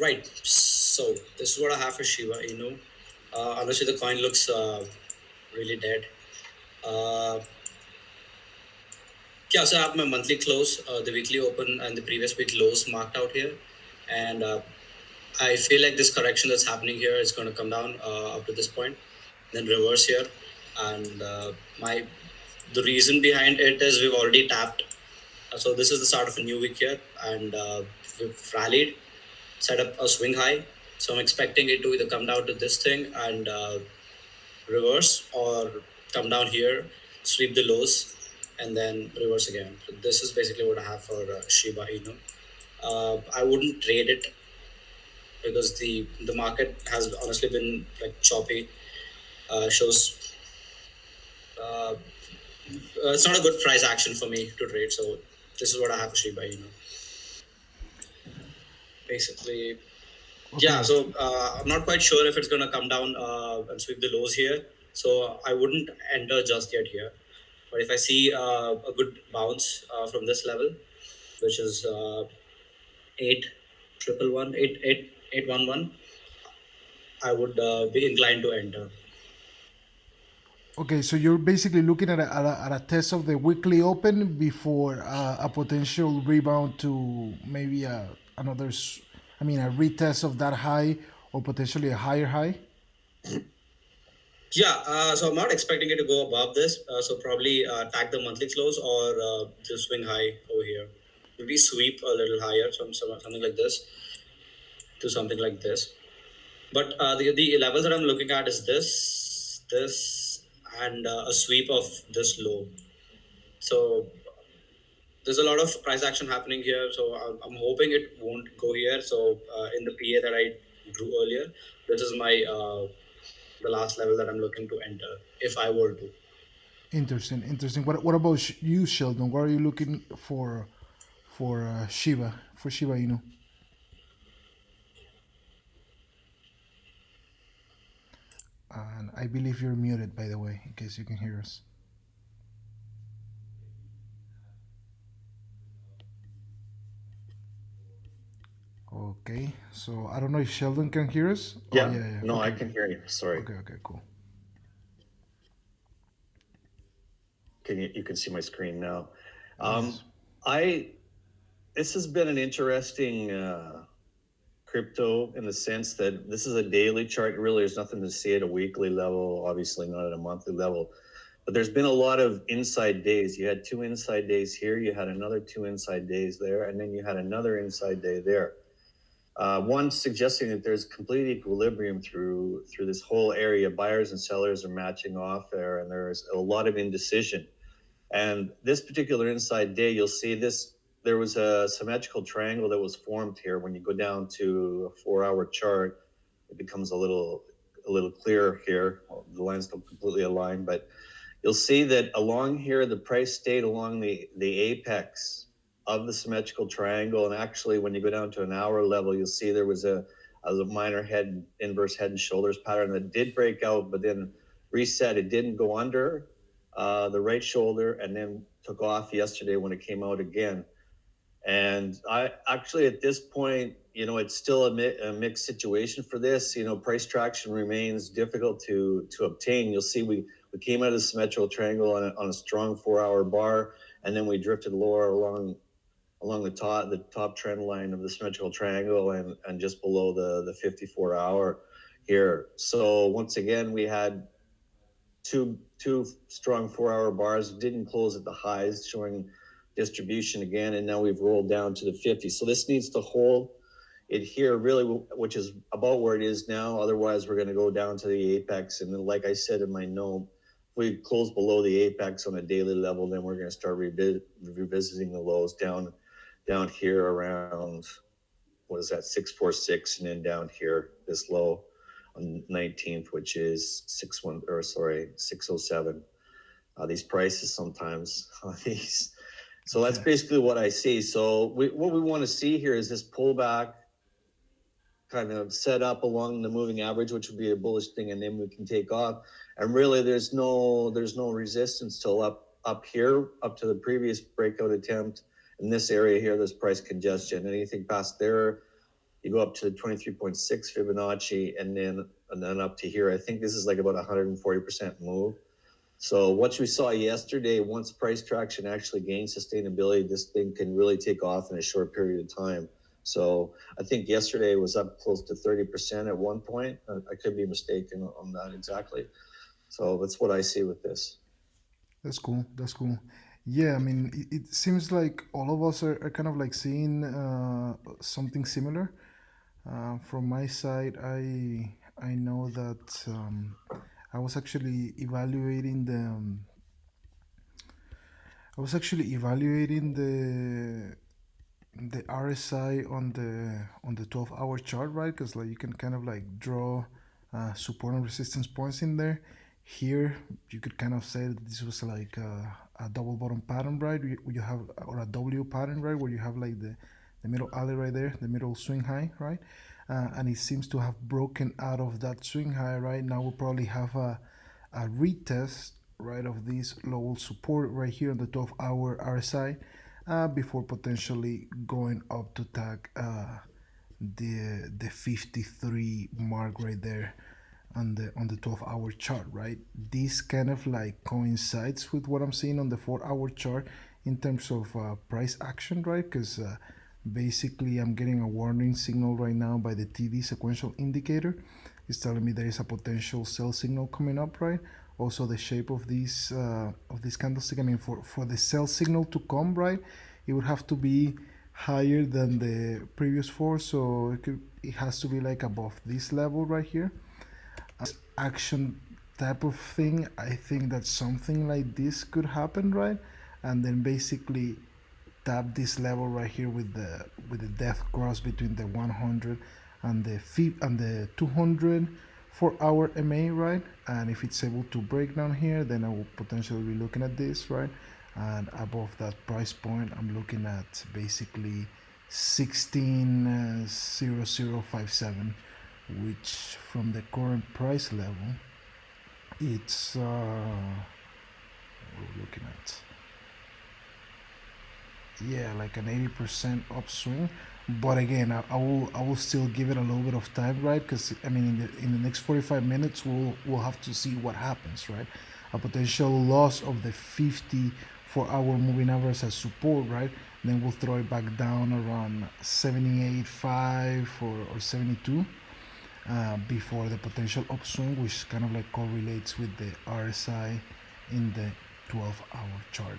Right. So this is what I have for Shiba Inu. Honestly, the coin looks really dead. Uh, yeah, so I have my monthly close, the weekly open, and the previous week lows marked out here, and I feel like this correction that's happening here is going to come down up to this point, then reverse here, and my the reason behind it is we've already tapped. So this is the start of a new week here, and we've rallied, set up a swing high. So I'm expecting it to either come down to this thing and reverse, or come down here, sweep the lows, and then reverse again. So this is basically what I have for Shiba Inu. I wouldn't trade it because the market has honestly been like choppy. Shows it's not a good price action for me to trade. So this is what I have for Shiba Inu. Basically, yeah. Okay. So I'm not quite sure if it's gonna come down and sweep the lows here. So I wouldn't enter just yet here. But if I see a good bounce from this level, which is 811, I would be inclined to enter. Okay, so you're basically looking at a test of the weekly open before a potential rebound to maybe I mean, a retest of that high or potentially a higher high. Yeah, so I'm not expecting it to go above this. So probably tag the monthly close or the swing high over here. Maybe sweep a little higher, something like this to something like this. But the levels that I'm looking at is this, and a sweep of this low. So there's a lot of price action happening here. So I'm hoping it won't go here. So in the PA that I drew earlier, this is my the last level that I'm looking to enter if I were to. Interesting, interesting. What about you, Sheldon? What are you looking for Shiba Inu? And I believe you're muted, by the way, in case you can hear us. Okay, so I don't know if Sheldon can hear us. Oh Yeah, yeah, yeah. no, I Okay, can hear you. Sorry. okay, okay, cool. Can you can see my screen now? Yes. I This has been an interesting crypto in the sense that this is a daily chart. Really, there's nothing to see at a weekly level. Obviously, not at a monthly level. But there's been a lot of inside days. You had two inside days here. You had another two inside days there, and then you had another inside day there. One suggesting that there's complete equilibrium through this whole area. Buyers and sellers are matching off there, and there's a lot of indecision. And this particular inside day, you'll see this. There was a symmetrical triangle that was formed here. When you go down to a 4 hour chart, it becomes a little clearer here. Well, the lines don't completely align, but you'll see that along here, the price stayed along the apex of the symmetrical triangle. And actually, when you go down to an hour level, you'll see there was a minor inverse head and shoulders pattern that did break out, but then reset. It didn't go under the right shoulder and then took off yesterday when it came out again. And I actually, at this point, it's still a mixed situation for this. Price traction remains difficult to obtain. You'll see we came out of the symmetrical triangle on a strong 4 hour bar, and then we drifted lower along the top trend line of the symmetrical triangle and just below the 54 hour here. So once again, we had two strong 4 hour bars, didn't close at the highs, showing distribution again, and now we've rolled down to the 50. So this needs to hold it here, really, which is about where it is now. Otherwise, we're going to go down to the apex, and then, like I said in my note, if we close below the apex on a daily level, then we're going to start revisiting the lows down here around, what is that, 646, and then down here this low on 19th, which is 607. These prices sometimes these. So that's Yeah. basically what I see. So what we want to see here is this pullback kind of set up along the moving average, which would be a bullish thing, and then we can take off. And really, there's no resistance till up here, up to the previous breakout attempt in this area here. There's price congestion. Anything past there, You go up to 23.6 Fibonacci and then up to here. I think this is like about 140% move. So what we saw yesterday, once price traction actually gains sustainability, this thing can really take off in a short period of time. So I think yesterday was up close to 30% at one point. I could be mistaken on that exactly. So that's what I see with this. That's cool. That's cool. Yeah, I mean, it seems like all of us are kind of like seeing something similar. From my side, I know that I was actually evaluating the RSI on the 12-hour chart, right? Because like you can kind of like draw support and resistance points in there. Here, you could kind of say that this was like a double bottom pattern, right? You have or a W pattern, right, where you have like the middle alley right there, the middle swing high, right? And it seems to have broken out of that swing high, right? Now we'll probably have a retest, right, of this low support right here on the 12-hour RSI before potentially going up to tag the 53 mark right there on the 12-hour chart, right? This kind of like coincides with what I'm seeing on the 4-hour chart in terms of price action, right? Because basically I'm getting a warning signal right now by the TD sequential indicator. It's telling me there is a potential sell signal coming up, right? Also the shape of this candlestick, I mean, for the sell signal to come, right, it would have to be higher than the previous four, so it has to be like above this level right here. Action type of thing, I think that something like this could happen, right? And then basically tap this level right here with the death cross between the 100 and the 200 for our MA, right? And if it's able to break down here, then I will potentially be looking at this, right? And above that price point, I'm looking at basically 160057, which from the current price level, it's what are we looking at? Yeah, like an 80% upswing. But again, I will still give it a little bit of time, right? Because I mean, in the next 45 minutes, we'll have to see what happens, right? A potential loss of the 54-hour moving average as support, right? Then we'll throw it back down around 78.5 or 72 before the potential upswing, which kind of like correlates with the RSI in the 12-hour chart.